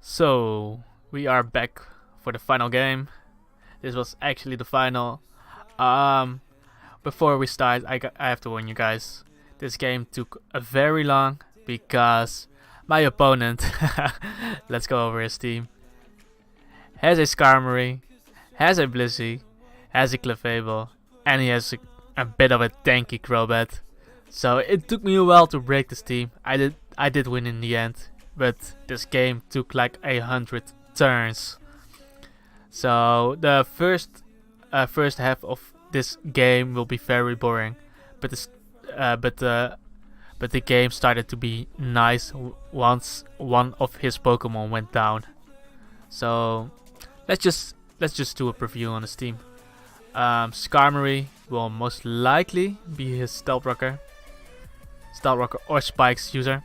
So we are back for the final game. This was actually the final. Um, Before we start, I have to warn you guys. This game took a very long because my opponent, let's go over his team, has a Skarmory, has a Blissey, has a Clefable, and he has a bit of a tanky Crobat. So it took me a while to break this team. I did win in the end, but this game took like 100 turns. So the first half of this game will be very boring, but this but the game started to be nice once one of his Pokemon went down. So let's just do a preview on his team. Skarmory will most likely be his Stealth Rocker or Spikes user,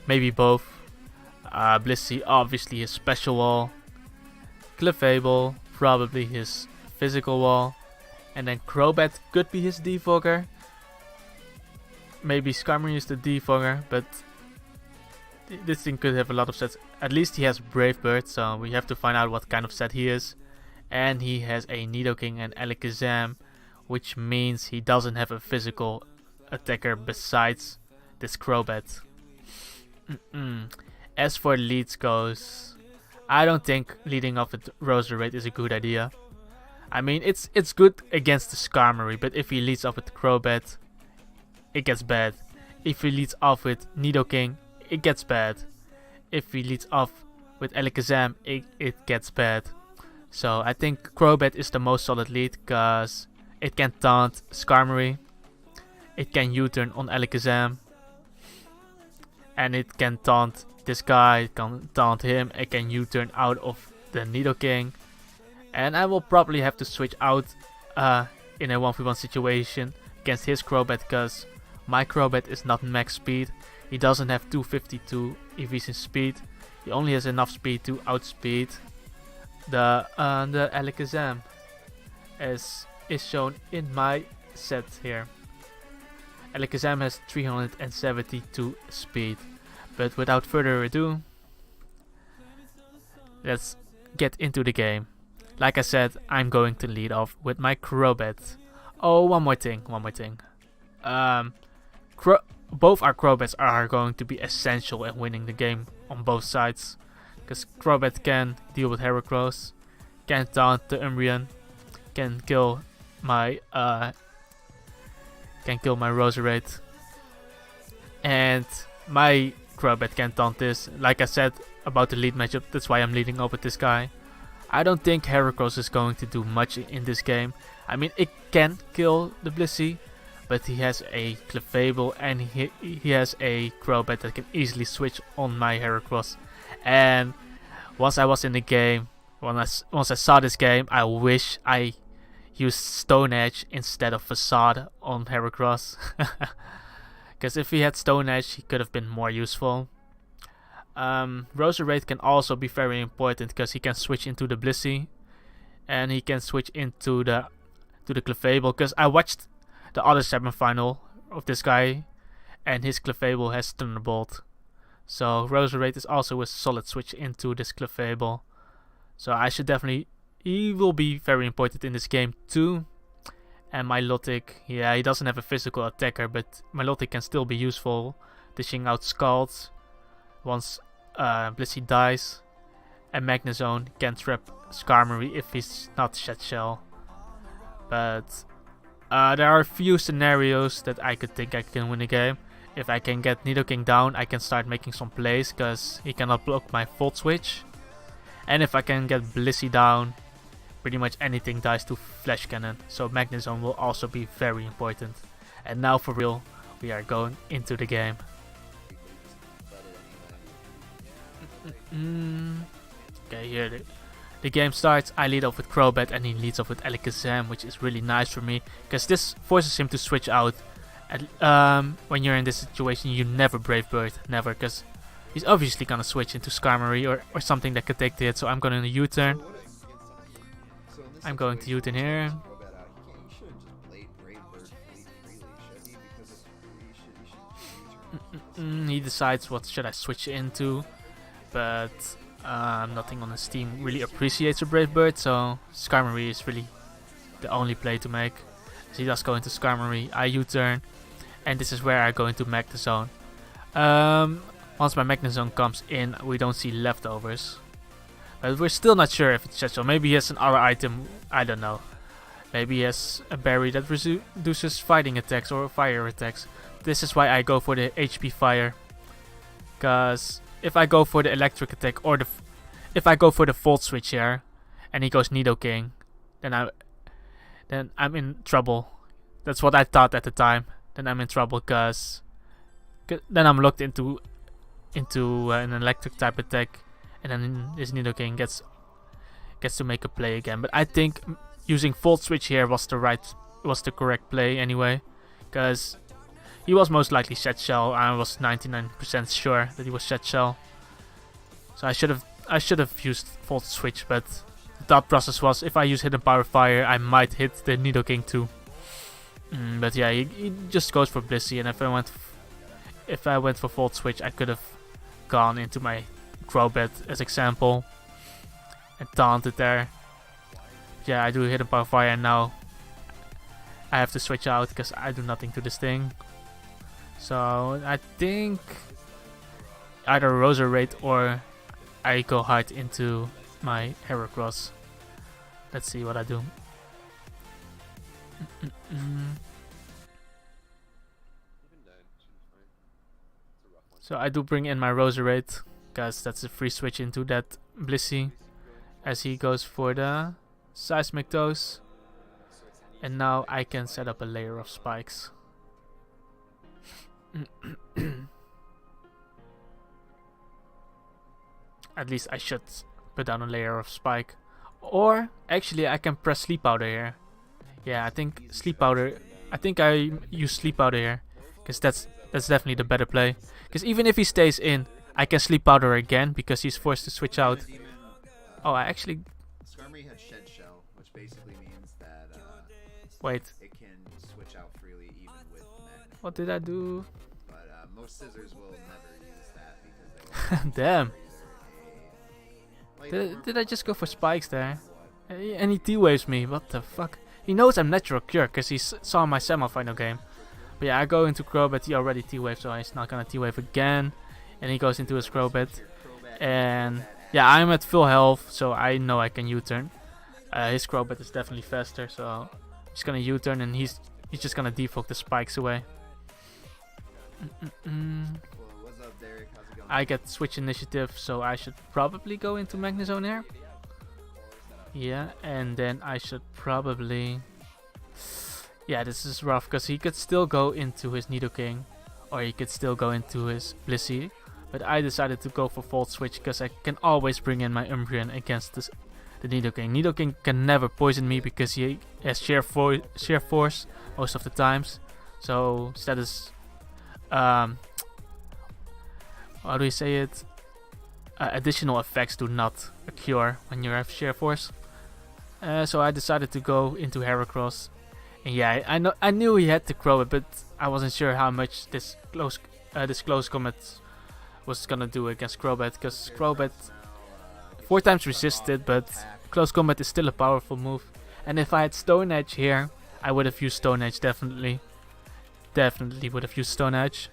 maybe both. Blissey obviously his special wall, Clefable probably his physical wall, and then Crobat could be his Defogger. Maybe Skarmory is the Defogger, but this thing could have a lot of sets. At least he has Brave Bird, so we have to find out what kind of set he is. And he has a Nidoking and Alakazam, which means he doesn't have a physical attacker besides this Crobat. As for leads goes, I don't think leading off with Roserade is a good idea. I mean, it's good against the Skarmory, but if he leads off with Crobat, it gets bad. If he leads off with Nidoking, it gets bad. If he leads off with Alakazam, it gets bad. So I think Crobat is the most solid lead because it can taunt Skarmory, it can U-turn on Alakazam, and it can taunt this guy, it can taunt him, it can U-turn out of the Nidoking. And I will probably have to switch out in a 1v1 situation against his Crobat because my Crobat is not max speed. He doesn't have 252 evasion speed. He only has enough speed to outspeed the Alakazam, as is shown in my set here. Alakazam has 372 speed. But without further ado, let's get into the game. Like I said, I'm going to lead off with my Crobat. Oh, one more thing. Both our Crobats are going to be essential in winning the game on both sides. Because Crobat can deal with Heracross, can taunt the Umbreon, can kill my Roserade, and my Crobat can taunt this. Like I said about the lead matchup, that's why I'm leading up with this guy. I don't think Heracross is going to do much in this game. I mean, it can kill the Blissey, but he has a Clefable and he has a Crobat that can easily switch on my Heracross. And once I was in the game, once I saw this game, I wish I used Stone Edge instead of Facade on Heracross. Because if he had Stone Edge, he could have been more useful. Roserade can also be very important because he can switch into the Blissey, and he can switch into the Clefable. Because I watched the other semi-final of this guy, and his Clefable has Thunderbolt. So Roserade is also a solid switch into this Clefable. So I should definitely, he will be very important in this game too. And Milotic, yeah, he doesn't have a physical attacker, but Milotic can still be useful, dishing out Scalds once Blissey dies. And Magnezone can trap Skarmory if he's not Shed Shell. But there are a few scenarios that I could think I can win the game. If I can get Nidoking down, I can start making some plays because he cannot block my Volt Switch. And if I can get Blissey down, pretty much anything dies to Flash Cannon. So Magnezone will also be very important. And now for real, we are going into the game. Okay, here the game starts. I lead off with Crobat and he leads off with Alakazam, which is really nice for me because this forces him to switch out. When you're in this situation, you never Brave Bird, never, because he's obviously gonna switch into Skarmory or something that could take the hit. So I'm going to U-turn. I'm going to U-turn here. He decides what should I switch into. but nothing on his team really appreciates a Brave Bird, so Skarmory is really the only play to make. So he does go into Skarmory, I U-turn, and this is where I go into Magnezone. Once my Magnezone comes in, we don't see leftovers. But we're still not sure if it's Shed Shell. Maybe he has an other item, I don't know. Maybe he has a berry that reduces fighting attacks or fire attacks. This is why I go for the HP fire. Because if I go for the electric attack or if I go for the Volt Switch here and he goes Nidoking, then I'm in trouble. That's what I thought at the time. Then I'm in trouble because then I'm locked into an electric type attack, and then this Nidoking gets to make a play again. But I think using Volt Switch here was the correct play anyway, because he was most likely Shed Shell. I was 99% sure that he was Shed Shell. So I should have used Volt Switch, but the thought process was if I use Hidden Power Fire, I might hit the Nidoking too. But yeah, he just goes for Blissey, and if I went for Volt Switch, I could have gone into my Crobat as example and taunted there. Yeah, I do Hidden Power Fire, and now I have to switch out because I do nothing to this thing. So I think either Roserade or I go hard into my Heracross. Let's see what I do. So I do bring in my Roserade, because that's a free switch into that Blissey, as he goes for the Seismic Dose. And now I can set up a layer of spikes. At least I should put down a layer of spike. Or actually I can press Sleep Powder here. Yeah, I think Sleep Powder. I think I use Sleep Powder here, because that's definitely the better play. Because even if he stays in, I can Sleep Powder again because he's forced to switch out. Oh, I actually. Skarmory had Shed Shell, which basically means that wait. It can switch out freely even with Magnet. What did I do? But most scissors will never use that because they Damn. Did I just go for spikes there? And he T-waves me. What the fuck? He knows I'm Natural Cure because he saw my semi-final game. But yeah, I go into Crobat. He already T-waved, so he's not gonna T-wave again. And he goes into his Crobat. And yeah, I'm at full health, so I know I can U-turn. His Crobat is definitely faster, so he's gonna U-turn, and he's just gonna defog the spikes away. I get switch initiative, so I should probably go into Magnezone here. Yeah, and then I should probably... Yeah, this is rough, because he could still go into his Nidoking, or he could still go into his Blissey. But I decided to go for Volt Switch, because I can always bring in my Umbreon against the Nidoking. Nidoking can never poison me, because he has sheer force most of the times. So that is... how do you say it? Additional effects do not occur when you have sheer force. So I decided to go into Heracross. And yeah, I knew he had to Crobat, but I wasn't sure how much this close combat was gonna do against Crobat, because Crobat 4 times resisted, but close combat is still a powerful move. And if I had Stone Edge here, I would have used Stone Edge, definitely would have used Stone Edge.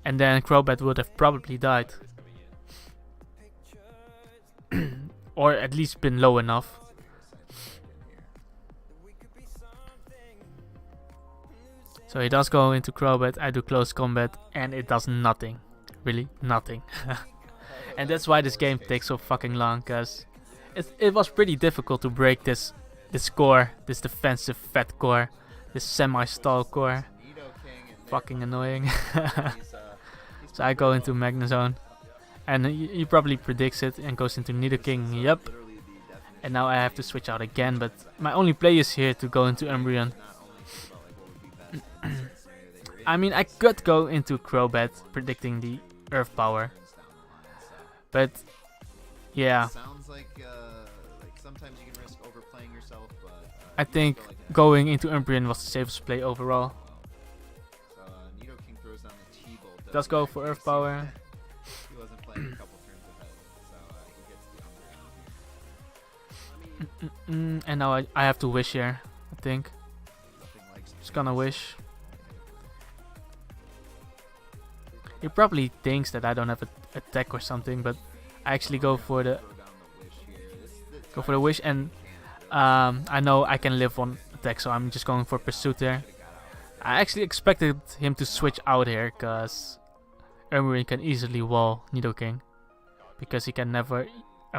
And then Crobat would have probably died. Or at least been low enough. So he does go into Crobat, I do close combat, and it does nothing. Really, nothing. And that's why this game takes so fucking long, cause it was pretty difficult to break this core, this defensive fat core, this semi-stall core. Fucking annoying. So I go into Magnezone, and he probably predicts it and goes into Nidoking. Yep. And now I have to switch out again, but my only play is here to go into Umbreon. I mean, I could go into Crobat, predicting the Earth Power, but yeah. I think going into Umbreon was the safest play overall. Does go for Earth Power. And now I have to wish here, I think. Just gonna wish. He probably thinks that I don't have a attack or something, but I actually go for the wish, and I know I can live one attack, so I'm just going for pursuit there. I actually expected him to switch out here, cause Umbreon can easily wall Nidoking, because he can never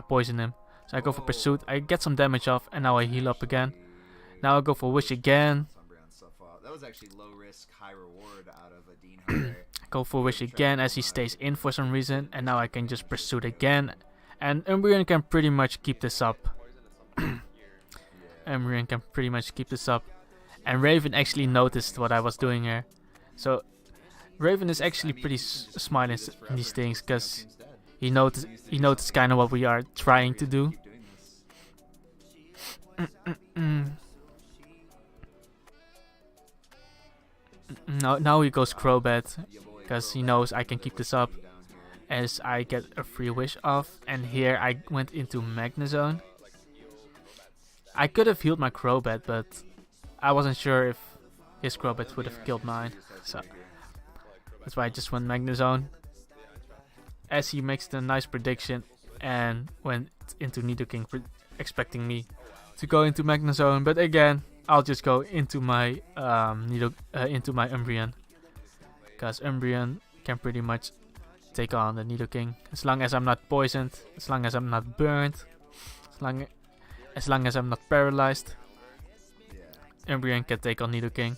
poison him. So I go for pursuit, I get some damage off, and now I heal up again. Now I go for wish again. That was actually low risk, high reward out of a Dean Hunter. Go for wish again as he stays in for some reason, and now I can just pursuit again. And Umbreon can pretty much keep this up. Umbreon can pretty much keep this up. And Raven actually noticed what I was doing here. So Raven is actually pretty smart in these things, because he noticed kind of what we are trying to do. Now he goes Crobat, because he knows I can keep this up as I get a free wish off. And here I went into Magnezone. I could have healed my Crobat, but I wasn't sure if his Crobat would have killed mine, so that's why I just went Magnezone. As he makes the nice prediction and went into Nidoking, expecting me to go into Magnezone, but again I'll just go into my Umbreon, because Umbreon can pretty much take on the Nidoking as long as I'm not poisoned, as long as I'm not burned, as long as I'm not paralyzed. Umbreon can take on Nidoking.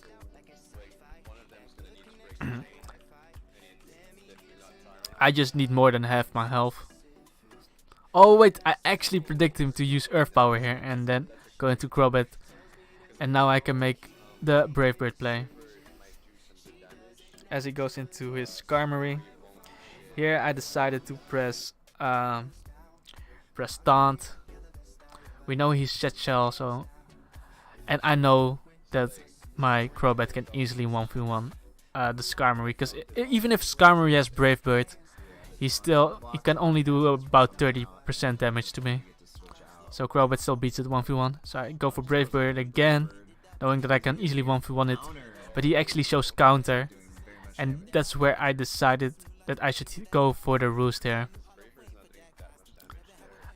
I just need more than half my health. Oh wait, I actually predicted him to use Earth Power here and then go into Crobat. And now I can make the Brave Bird play. As he goes into his Skarmory. Here I decided to press Taunt. We know he's Shed Shell, so... And I know that my Crobat can easily 1v1 the Skarmory, because even if Skarmory has Brave Bird, he can only do about 30% damage to me. So Crobat still beats it 1v1. So I go for Brave Bird again, knowing that I can easily 1v1 it. But he actually shows counter, and that's where I decided that I should go for the Roost here.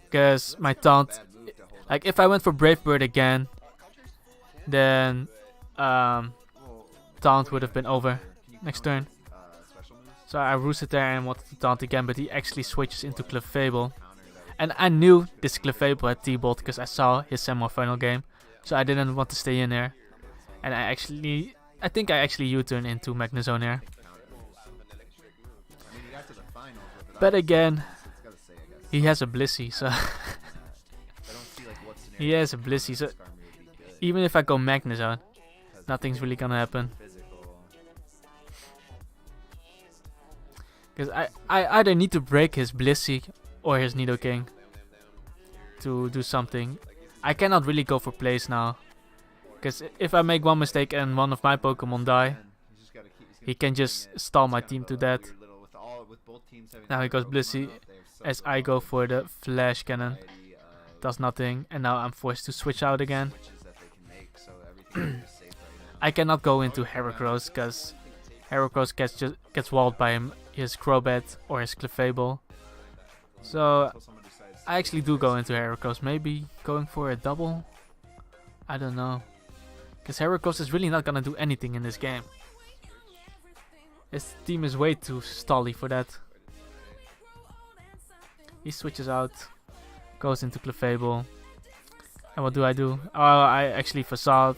Because my Taunt, like if I went for Brave Bird again, then Taunt would have been over next turn. So I roosted there and wanted to taunt again, but he actually switches into Clefable. And I knew this Clefable had T-Bolt because I saw his semi-final game, so I didn't want to stay in there. And I think I actually U-turn into Magnezone here. But again, he has a Blissey, so he has a Blissey, so even if I go Magnezone, nothing's really gonna happen. Because I either need to break his Blissey or his Nidoking to do something. I cannot really go for plays now. Because if I make one mistake and one of my Pokemon die, he can just stall my team to death. Now he goes Blissey as I go for the Flash Cannon. Does nothing, and now I'm forced to switch out again. I cannot go into Heracross because Heracross gets walled by his Crobat or his Clefable. So I actually do go into Heracross, maybe going for a double? I don't know. Because Heracross is really not gonna do anything in this game. His team is way too stally for that. He switches out, goes into Clefable. And what do? Oh, I actually Facade,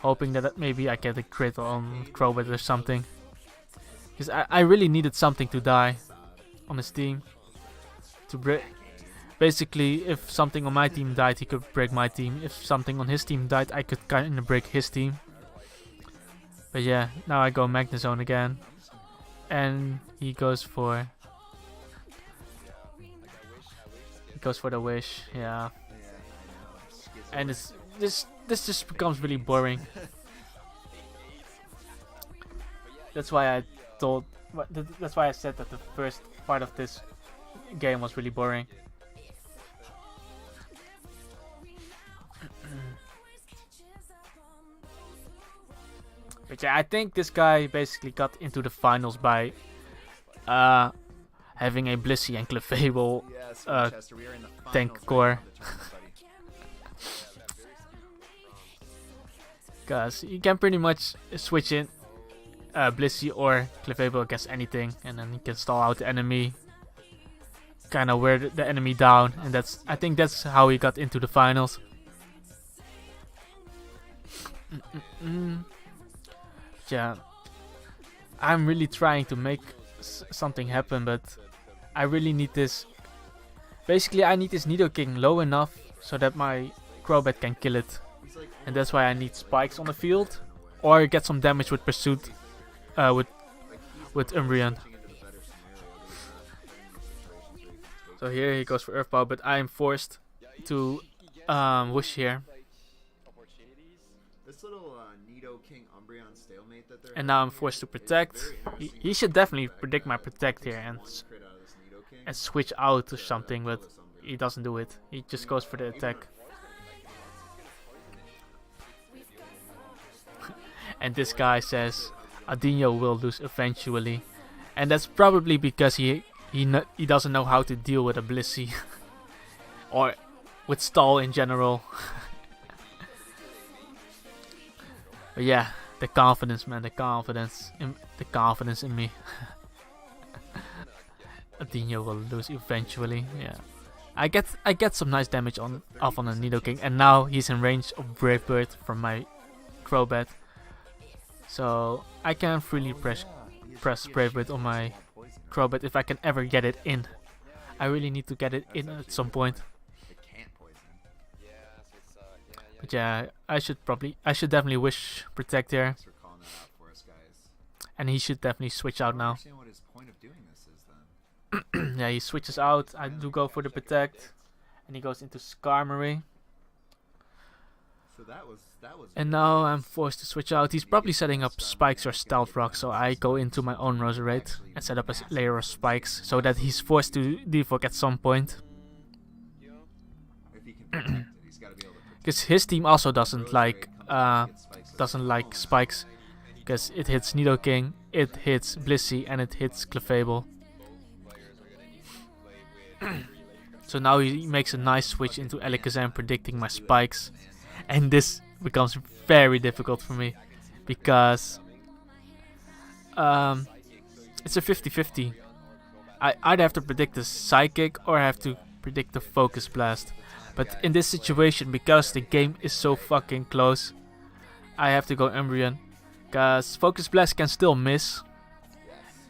hoping that maybe I get a crit on Crobat or something. Because I really needed something to die on his team. To break. Basically, if something on my team died, he could break my team. If something on his team died, I could kind of break his team. But yeah, now I go Magnezone again. And he goes for the wish, yeah. And this just becomes really boring. That's why I said that the first part of this game was really boring. But yeah, I think this guy basically got into the finals by having a Blissey and Clefable Yes, uh, Winchester, we are in the finals tank right now core. of the tournament, buddy. Because you can pretty much switch in Blissey or Clefable against anything, and then you can stall out the enemy, kind of wear the enemy down, and I think that's how he got into the finals. Yeah, I'm really trying to make something happen, but I really need this. Basically, I need this Nidoking low enough so that my Crobat can kill it, and that's why I need spikes on the field, or get some damage with Pursuit, with Umbreon. So here he goes for Earth Power, but I am forced to Wish here. This little Nidoking Umbreon stalemate that they're And now I'm forced to protect. He should definitely predict my protect here and switch out or something, but he doesn't do it. He just goes for the attack. And this guy says Adino will lose eventually, and that's probably because he doesn't know how to deal with a Blissey or with stall in general. But yeah, the confidence, man, the confidence in me. Adino will lose eventually. Yeah, I get some nice damage off on the Nidoking, and now he's in range of Brave Bird from my Crobat, so I can freely press Brave Bird on my Crobat if I can ever get it in. I really need to get it in at some point. But yeah, I should definitely Wish Protect here. And he should definitely switch out now. Yeah, he switches out. I do go for the Protect. And he goes into Skarmory. And now I'm forced to switch out. He's probably setting up Spikes or Stealth Rock, so I go into my own Roserade and set up a layer of Spikes so that he's forced to defog at some point. Because his team also doesn't like Spikes, because it hits Nidoking, it hits Blissey, and it hits Clefable. So now he makes a nice switch into Alakazam, predicting my Spikes, and this becomes very difficult for me because it's a 50-50. I either have to predict the Psychic or I have to predict the Focus Blast. But in this situation, because the game is so fucking close, I have to go Umbreon. Because Focus Blast can still miss.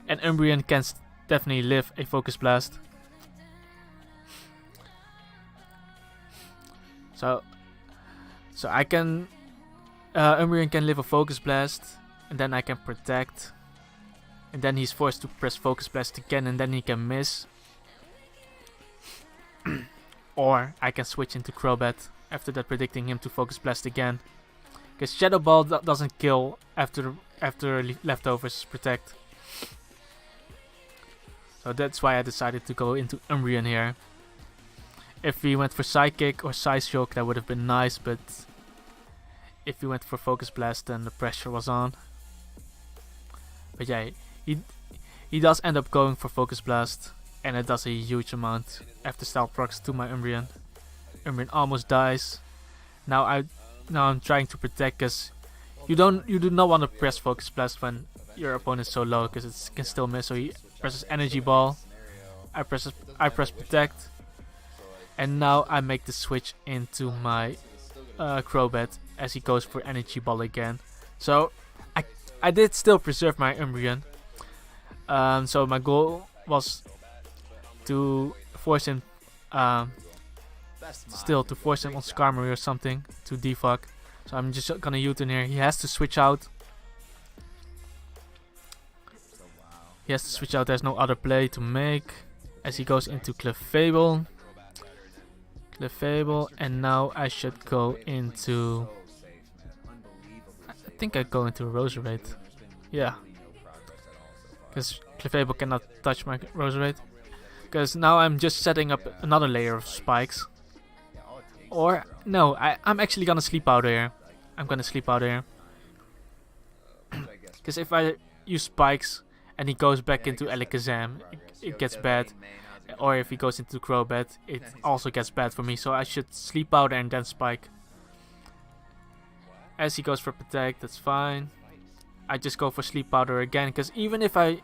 And Umbreon can definitely live a Focus Blast. So I can... Umbreon can live a Focus Blast. And then I can protect. And then he's forced to press Focus Blast again, and then he can miss. Or I can switch into Crobat after that, predicting him to Focus Blast again. Because Shadow Ball doesn't kill after leftovers protect. So that's why I decided to go into Umbreon here. If he went for Psychic or Psy Shock, that would have been nice, but if he went for Focus Blast, then the pressure was on. But yeah, he does end up going for Focus Blast. And it does a huge amount after Stealth procs to my Umbreon. Umbreon almost dies. Now I'm trying to protect, because you do not want to press Focus Blast when your opponent is so low, because it can still miss. So he presses Energy Ball. I press Protect. And now I make the switch into my Crobat as he goes for Energy Ball again. So I did still preserve my Umbreon. So my goal was to force him on Skarmory or something to defog. So I'm just gonna U-turn here. He has to switch out. There's no other play to make as he goes into Clefable, and now I should go into... I think I go into Roserade. Yeah, because Clefable cannot touch my Roserade. Because now I'm just setting up another layer of Spikes. Or, no, I'm actually gonna Sleep Powder here. I'm gonna Sleep Powder here. Because if I use spikes and he goes back into Alakazam, it gets bad. Or if he goes into Crobat, it also gets bad for me. So I should Sleep Powder and then Spike. As he goes for Protect, that's fine. I just go for Sleep Powder again, because even if I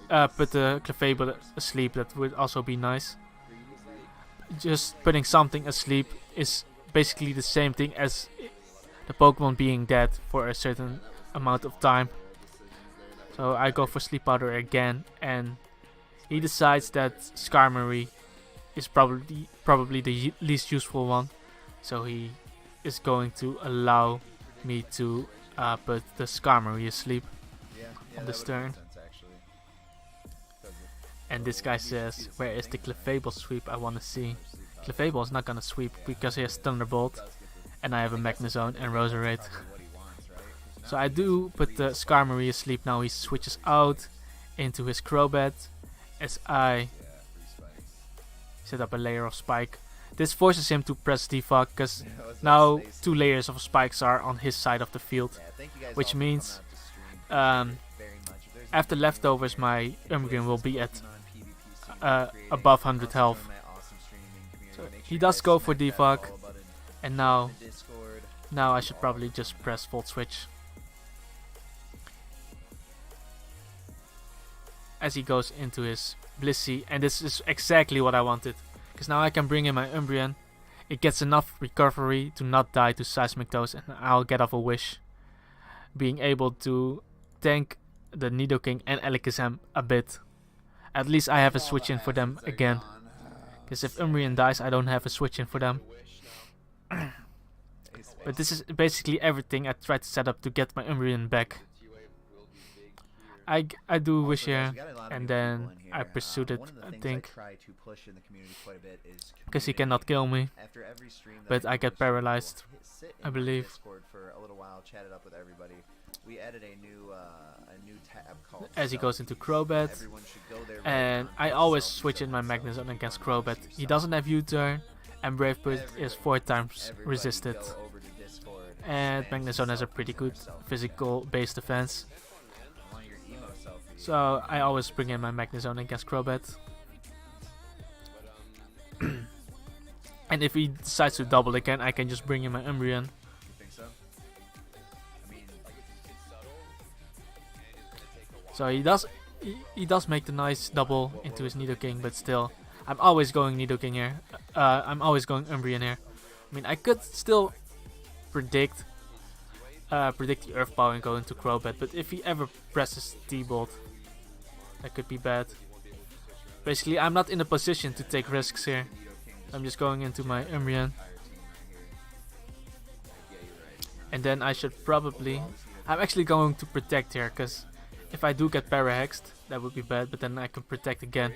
put the Clefable asleep, that would also be nice. Just putting something asleep is basically the same thing as the Pokemon being dead for a certain amount of time. So I go for Sleep Powder again, and he decides that Skarmory is probably the least useful one. So he is going to allow me to put the Skarmory asleep on this turn. And this guy says, where is the Clefable sweep I want to see? Clefable is not gonna sweep because he has Thunderbolt, and I have a Magnezone and Roserade. So I do put the Skarmory asleep now. He switches out into his Crobat as I set up a layer of Spike. This forces him to press defog, because now 2 layers of spikes are on his side of the field, which means after leftovers my Umbreon will be at above 100 health. So he does go for defog, and now I should probably just press Volt Switch. As he goes into his Blissey, and this is exactly what I wanted, because now I can bring in my Umbreon. It gets enough recovery to not die to Seismic Toes, and I'll get off a Wish, being able to tank the Nidoking and Alakazam a bit. At least I have a switch in for them again, because if Umbreon dies I don't have a switch in for them. But this is basically everything I tried to set up to get my Umbreon back. I do Wish here, and then I pursued it, I think, because he cannot kill me, but I get paralyzed, I believe. As he goes into Crobat, and I always switch in my Magnezone against Crobat. He doesn't have U-turn, and Brave Bird is 4 times resisted, and Magnezone has a pretty good physical base defense. So I always bring in my Magnezone against Crobat. And if he decides to double again, I can just bring in my Umbreon. So he does make the nice double into his Nidoking, but still, I'm always going Nidoking here. I'm always going Umbreon here. I mean, I could still predict the Earth Power and go into Crobat, but if he ever presses T-Bolt, that could be bad. Basically, I'm not in a position to take risks here. I'm just going into my Umbreon. And then I should probably... I'm actually going to protect here, because if I do get Parahexed, that would be bad, but then I can protect again.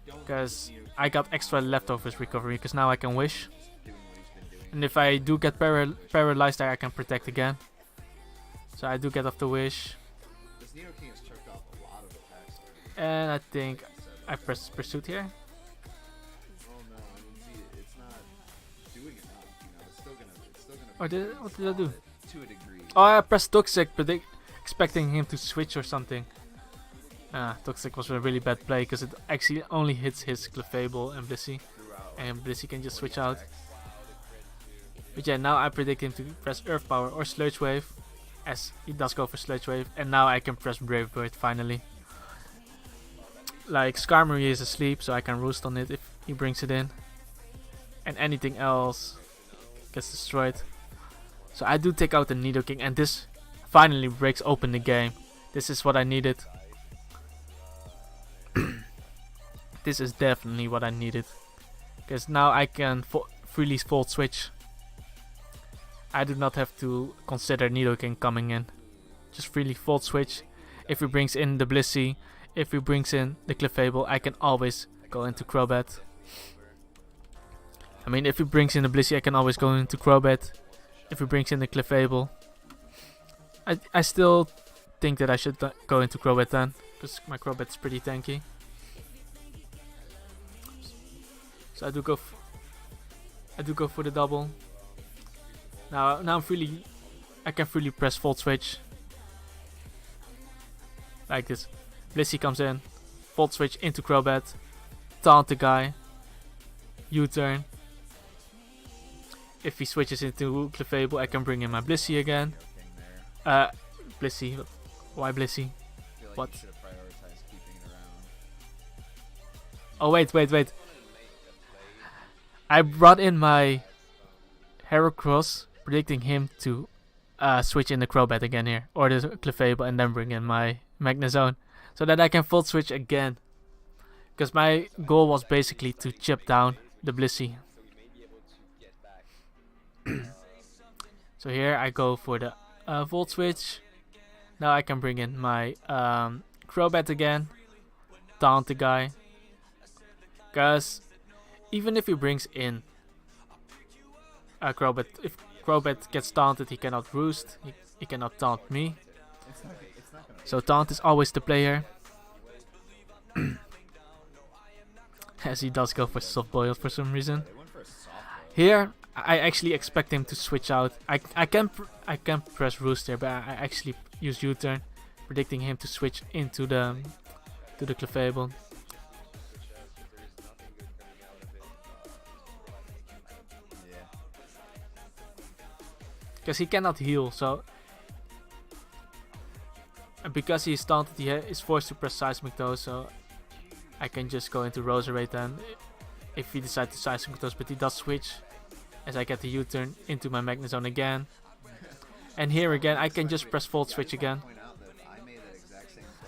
Because I got extra leftovers recovery, because now I can Wish. And if I do get paralyzed there, I can protect again. So I do get off the Wish. And I think I press Pursuit here. Or what did I do? Oh, I pressed Toxic, expecting him to switch or something. Toxic was a really bad play, because it actually only hits his Clefable and Blissey. And Blissey can just switch out. But yeah, now I predict him to press Earth Power or Sludge Wave, as he does go for Sludge Wave, and now I can press Brave Bird finally. Like, Skarmory is asleep, so I can roost on it if he brings it in. And anything else gets destroyed. So I do take out the Nidoking, and this finally breaks open the game. This is what I needed. This is definitely what I needed, because now I can freely Volt Switch. I do not have to consider Nidoking coming in. Just freely Volt Switch. If he brings in the Blissey, if he brings in the Clefable, I can always go into Crobat. I mean, if he brings in the Blissey, I can always go into Crobat. If he brings in the Clefable, I still think that I should go into Crobat then, because my Crobat is pretty tanky. So I do go for the double. Now I'm freely I can freely press Volt Switch. Like this. Blissey comes in. Volt Switch into Crobat. Taunt the guy. U-turn. If he switches into Clefable, I can bring in my Blissey again. Blissey. Why Blissey? What? Oh, wait. I brought in my Heracross, predicting him to switch in the Crobat again here. Or the Clefable, and then bring in my Magnezone. So that I can Volt Switch again. Because my goal was basically to chip down the Blissey. So here I go for the Volt Switch. Now I can bring in my Crobat again. Taunt the guy. Because even if he brings in Crobat, if Crobat gets taunted, he cannot roost. He cannot taunt me. So taunt is always the player. As he does go for soft boiled for some reason. Here I actually expect him to switch out. I can press roost there, but I actually use U-turn, predicting him to switch into the Clefable. Because he cannot heal, so because he's taunted, he is forced to press Seismic Toes, so I can just go into Roserade then if he decides to Seismic Toes, but he does switch as I get the U-turn into my Magnezone again. And here again I can just press Volt Switch again.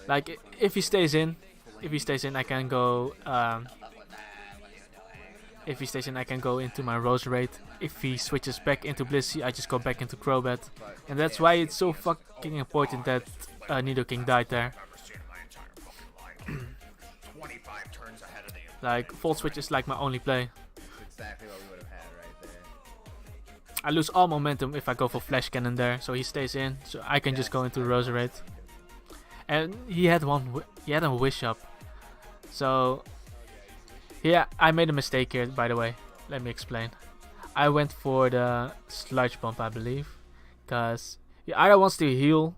Like if he stays in I can go into my Roserade. If he switches back into Blissey, I just go back into Crobat. And that's why it's so fucking important that Nidoking died there. Like, Volt Switch is like my only play. I lose all momentum if I go for Flash Cannon there, so he stays in, so I can just go into Roserade. And he had a Wish Up. So yeah, I made a mistake here, by the way. Let me explain. I went for the Sludge Bomb, I believe, because he either wants to heal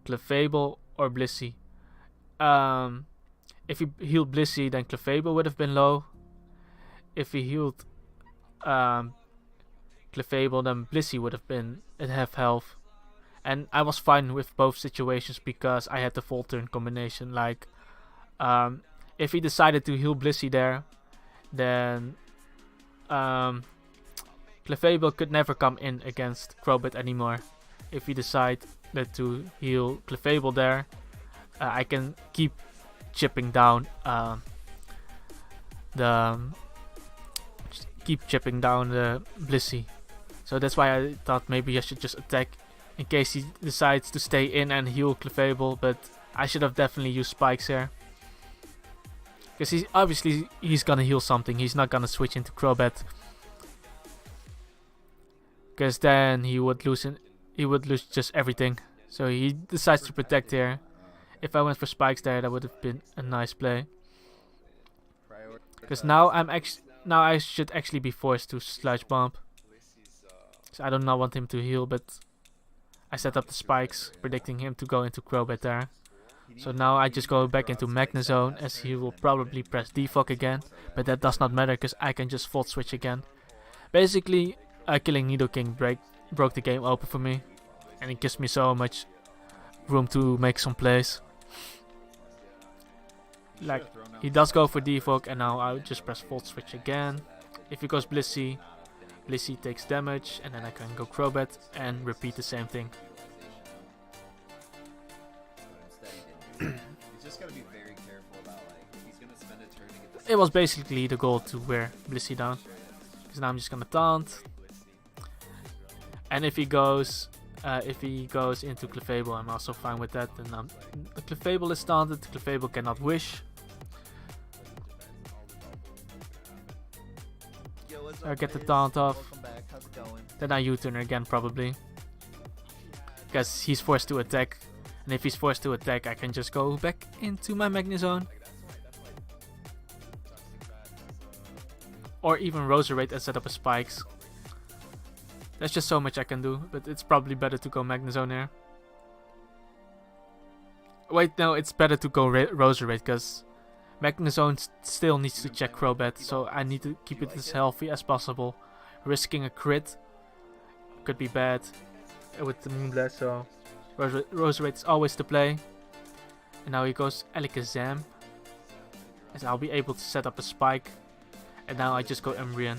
Clefable or Blissey. If he healed Blissey, then Clefable would have been low. If he healed Clefable, then Blissey would have been at half health. And I was fine with both situations because I had the full turn combination. Like, if he decided to heal Blissey there, then Clefable could never come in against Crobat anymore. If he decided to heal Clefable there, I can keep chipping down the Blissey. So that's why I thought maybe I should just attack in case he decides to stay in and heal Clefable, but I should have definitely used spikes here. Because he's gonna heal something, he's not gonna switch into Crobat. Because then he would lose just everything. So he decides to protect here. If I went for spikes there, that would have been a nice play. Because now I should actually be forced to Sludge Bomb. So I do not want him to heal, but I set up the spikes, predicting him to go into Crobat there. So now I just go back into Magnezone, as he will probably press Defog again. But that does not matter, because I can just Volt Switch again. Basically, killing Nidoking broke the game open for me. And it gives me so much room to make some plays. Like, he does go for Defog, and now I'll just press Volt Switch again. If he goes Blissey, Blissey takes damage, and then I can go Crobat and repeat the same thing. It was basically the goal to wear Blissey down. Because now I'm just gonna taunt. And if he goes into Clefable, I'm also fine with that. And the Clefable is taunted. Clefable cannot wish. I get the taunt off. Then I U-turn again probably. Because he's forced to attack. And if he's forced to attack, I can just go back into my Magnezone. Or even Roserade and set up a spikes. There's just so much I can do, but it's probably better to go Magnezone here. Wait, no, it's better to go Roserade, because Magnezone still needs to check Crobat, so I need to keep it as healthy as possible. Risking a crit could be bad with the Moonblast, so Roserade is always the play. And now he goes Alakazam, as I'll be able to set up a spike. And now I just go Umbreon.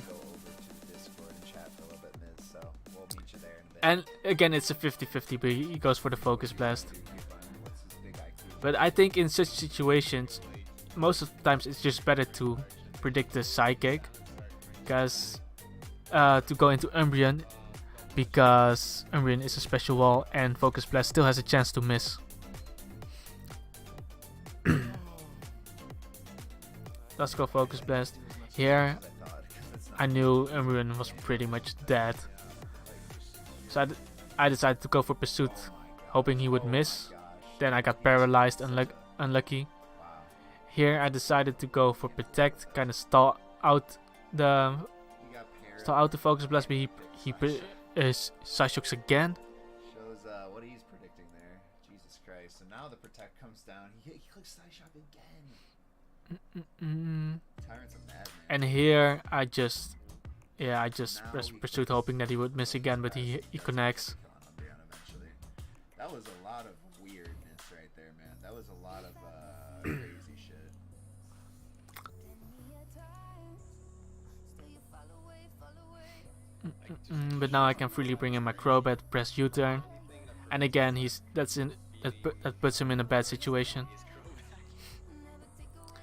And again, it's a 50-50, but he goes for the Focus Blast. But I think in such situations, most of the times it's just better to predict the Psychic, because to go into Umbreon, because Umbreon is a special wall and Focus Blast still has a chance to miss. Let's go Focus Blast. Here, I knew Umbreon was pretty much dead. So I decided to go for Pursuit, hoping he would miss. Then I got paralyzed, unlucky. Here I decided to go for Protect, kind of stall out the Focus Blast, but he Psyshocks again. Shows what he's predicting there. Jesus Christ! So now the Protect comes down. He clicks Psyshock again. Tyrant's a madman. And here I just pressed Pursuit, hoping that he would miss again, but he connects. That was a lot of weirdness right there, man. That was a lot of crazy shit. But now I can freely bring in my Crobat, press U-turn, and again that puts him in a bad situation.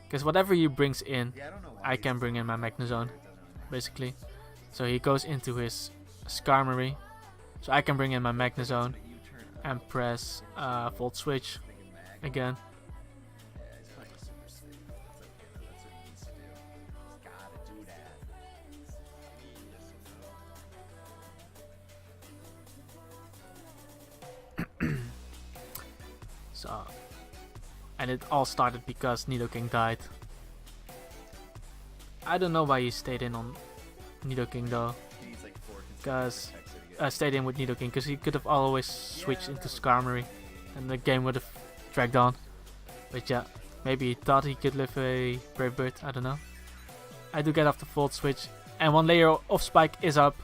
Because whatever he brings in, I can bring in my Magnezone, basically. So he goes into his Skarmory, so I can bring in my Magnezone and press Volt Switch again. So, and it all started because Nidoking died. I don't know why he stayed in on Nidoking though, because stayed in with Nidoking, because he could have always switched into Skarmory and the game would have dragged on. But yeah, maybe he thought he could live a Brave Bird, I don't know. I do get off the Volt Switch and one layer of Spike is up,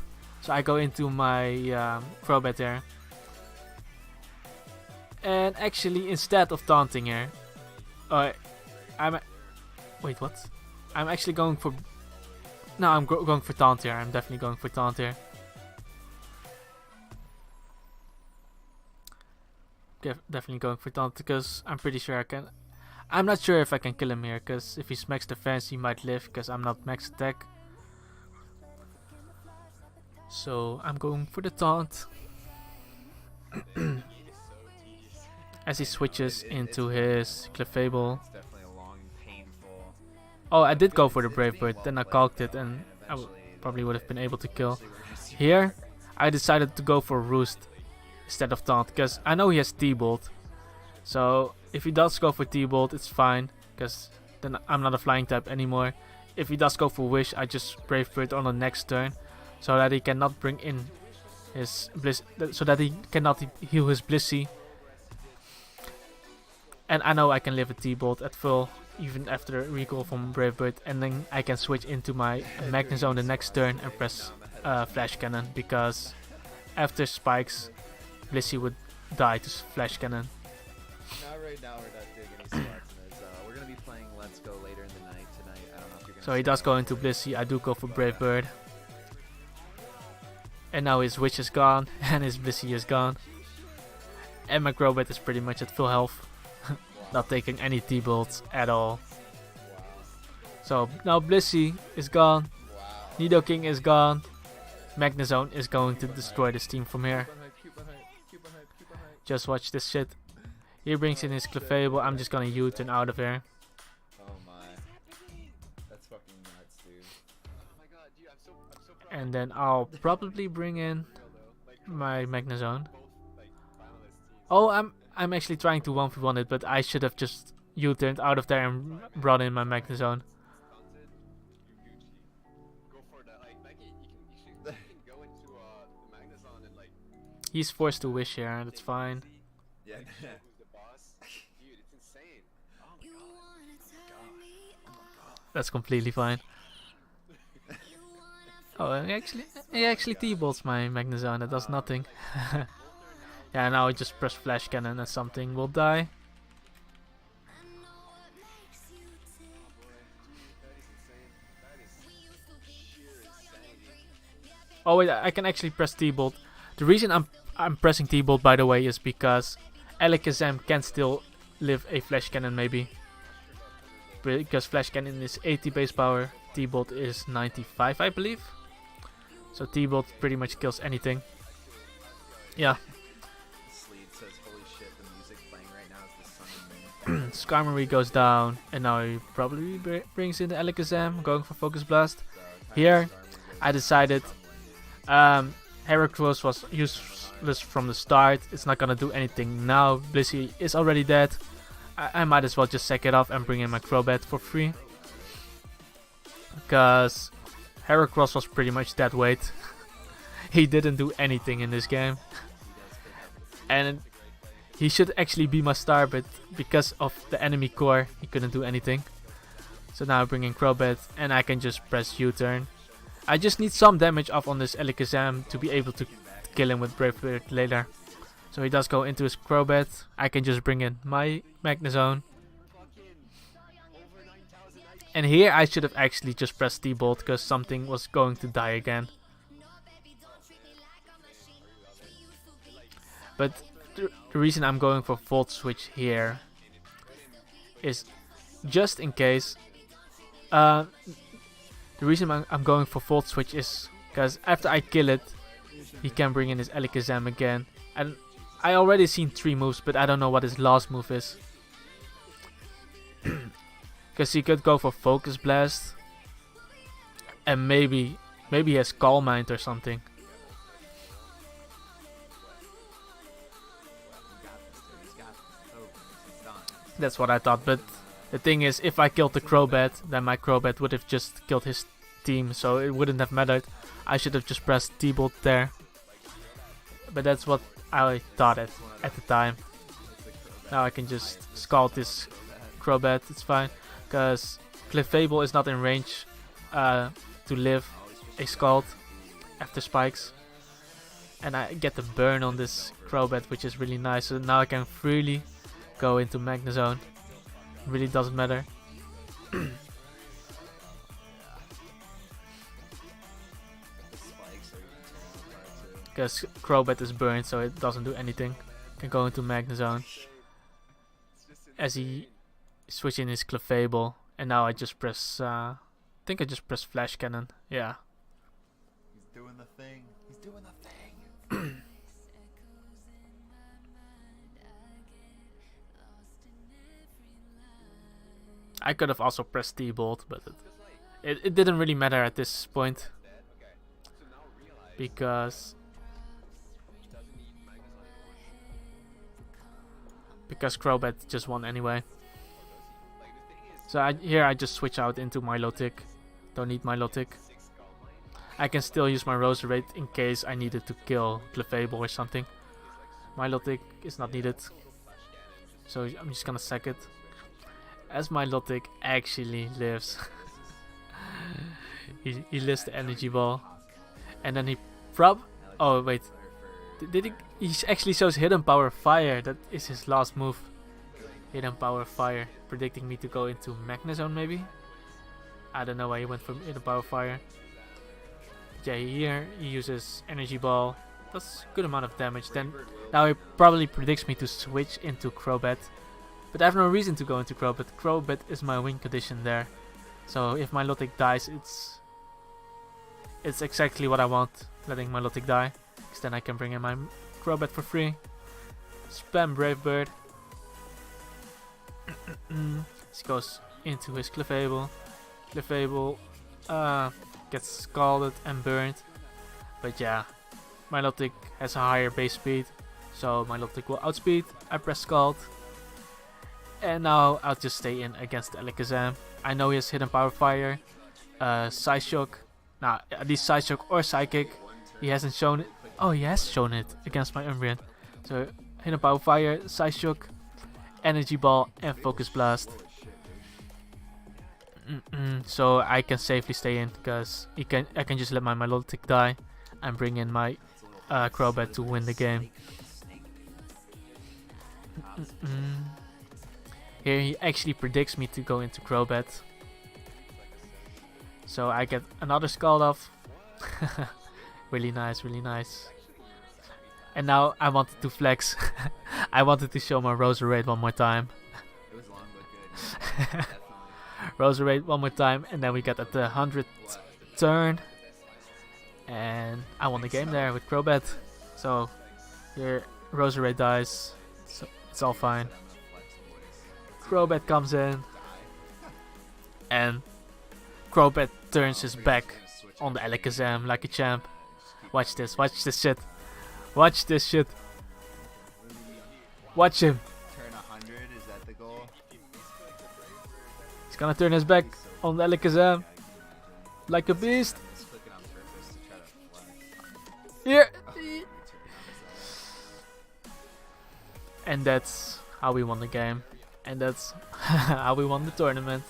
so I go into my Crobat there. And actually, instead of taunting here, wait, what? I'm actually going for... No, I'm going for taunt here. I'm definitely going for taunt here. Definitely going for taunt, because I'm pretty sure I can... I'm not sure if I can kill him here, because if he smacks defense, he might live, because I'm not max attack. So I'm going for the taunt. As he switches into his Clefable. Oh, I did go for the Brave Bird, then I calked it and I probably would have been able to kill. Here, I decided to go for Roost instead of Taunt, because I know he has T-Bolt. So, if he does go for T-Bolt, it's fine, because then I'm not a flying type anymore. If he does go for Wish, I just Brave Bird on the next turn, so that he cannot bring in his so that he cannot heal his Blissey. And I know I can live a T-Bolt at full, even after a recall from Brave Bird, and then I can switch into my Magnezone the next turn and press Flash Cannon, because after Spikes, Blissey would die to Flash Cannon. Right now we're not doing any sparks. We're gonna be playing Let's Go later in the night tonight. I don't know if you're gonna. So he does go into Blissey. I do go for Brave Bird, and now his Witch is gone and his Blissey is gone, and my Crobat is pretty much at full health. Not taking any T-Bolts at all. Wow. So now Blissey is gone. Wow. Nidoking is gone. Magnezone is going to destroy this team from here. Just watch this shit. He brings in his Clefable. I'm just gonna U-turn out of here. Oh my. That's fucking nuts, dude. Oh my god, dude, I'm so proud. And then I'll probably bring in my Magnezone. Oh, I'm actually trying to 1v1 it, but I should have just U-turned out of there and brought in my Magnezone. He's forced to wish here, that's fine. Yeah. That's completely fine. Oh, he actually T-bolts my Magnezone, that does nothing. Yeah, now I just press Flash Cannon and something will die. Oh wait, I can actually press T-bolt. The reason I'm pressing T-bolt, by the way, is because Alakazam can still live a Flash Cannon maybe. Because Flash Cannon is 80 base power, T-bolt is 95 I believe. So T-bolt pretty much kills anything. Yeah. Sleeve says, "Holy shit, the music playing right now is the sun and moon." Skarmory goes down, and now he probably brings in the Alakazam, going for Focus Blast. Here, I decided Heracross was useless from the start. It's not gonna do anything now. Blissey is already dead. I might as well just sack it off and bring in my Crobat for free. Because Heracross was pretty much dead weight. He didn't do anything in this game. And he should actually be my star, but because of the enemy core, he couldn't do anything. So now I bring in Crobat and I can just press U-turn. I just need some damage off on this Alakazam to be able to kill him with Brave Bird later. So he does go into his Crobat. I can just bring in my Magnezone. And here I should have actually just pressed T-Bolt because something was going to die again. But the reason I'm going for Volt Switch here is just in case. The reason I'm going for Volt Switch is because after I kill it, he can bring in his Alakazam again. And I already seen 3 moves, but I don't know what his last move is. Because he could go for Focus Blast. And maybe he has Calm Mind or something. That's what I thought, but the thing is, if I killed the Crobat, then my Crobat would have just killed his team, so it wouldn't have mattered. I should have just pressed T-Bolt there. But that's what I thought at the time. Now I can just Scald this Crobat, it's fine. Because Clefable is not in range to live a Scald after spikes. And I get the burn on this Crobat, which is really nice. So now I can freely go into Magnezone. Really doesn't matter. Because Crobat is burned, so it doesn't do anything. Can go into Magnezone. As he switch in his Clefable. And now I just press I think I just press Flash Cannon. Yeah. He's doing the thing. He's doing the thing. I could have also pressed T-Bolt, but it didn't really matter at this point. Because Crobat just won anyway. So here I just switch out into Milotic. Don't need Milotic. I can still use my Roserade in case I needed to kill Clefable or something. Milotic is not needed. So I'm just gonna sack it. As Milotic actually lives. he lives the energy ball. And then he oh wait. Did he actually shows Hidden Power Fire. That is his last move. Hidden Power Fire. Predicting me to go into Magnezone maybe. I don't know why he went from Hidden Power Fire. Yeah, here he uses Energy Ball. That's a good amount of damage. Then now he probably predicts me to switch into Crobat. But I have no reason to go into Crobat. Crobat is my win condition there. So if Milotic dies, it's exactly what I want. Letting Milotic die. Because then I can bring in my Crobat for free. Spam Brave Bird. He goes into his Clefable. Clefable gets scalded and burned. But yeah, Milotic has a higher base speed. So Milotic will outspeed. I press Scald. And now I'll just stay in against Alakazam. I know he has Hidden Power Fire. Psyshock. Nah, at least Psyshock or Psychic. He hasn't shown Oh, he has shown it against my Umbreon. So, Hidden Power Fire, Side Shock, Energy Ball, and Focus Blast. So I can safely stay in, because I can just let my Milotic die and bring in my Crobat to win the game. Here he actually predicts me to go into Crobat. So I get another Scald off. Really nice, really nice. And now I wanted to flex. I wanted to show my Roserade one more time. It was long but good. Roserade one more time, and then we get at the 100th turn. And I won the game there with Crobat. So here Roserade dies. So it's all fine. Crobat comes in. And Crobat turns his back on the Alakazam like a champ. Watch this shit. Watch this shit. Watch him. Turn 100, is that the goal? He's gonna turn his back on the Alakazam like a beast. Just click it on purpose to try to flex. Here. Oh, he turned himself. And that's how we won the game. And that's how we won the tournament.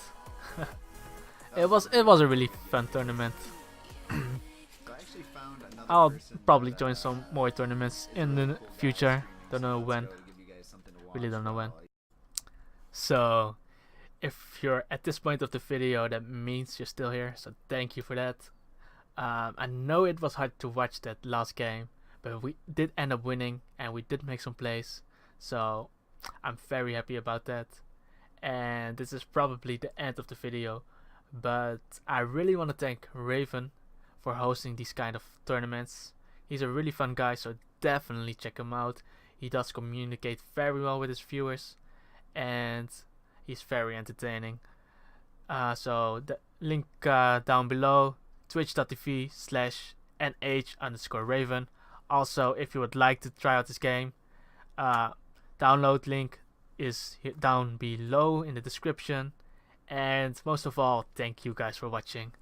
It was a really fun tournament. So I actually found another I'll person probably that, join some more tournaments in the future. Don't know when. to give you guys something to watch Really don't know when. while So, if you're at this point of the video, that means you're still here. So thank you for that. I know it was hard to watch that last game, but we did end up winning and we did make some plays. So I'm very happy about that. And this is probably the end of the video, but I really want to thank Raven for hosting these kind of tournaments. He's a really fun guy, so definitely check him out. He does communicate very well with his viewers, and he's very entertaining. So the link down below, twitch.tv/nh_Raven. Also, if you would like to try out this game, download link is down below in the description. And most of all, thank you guys for watching.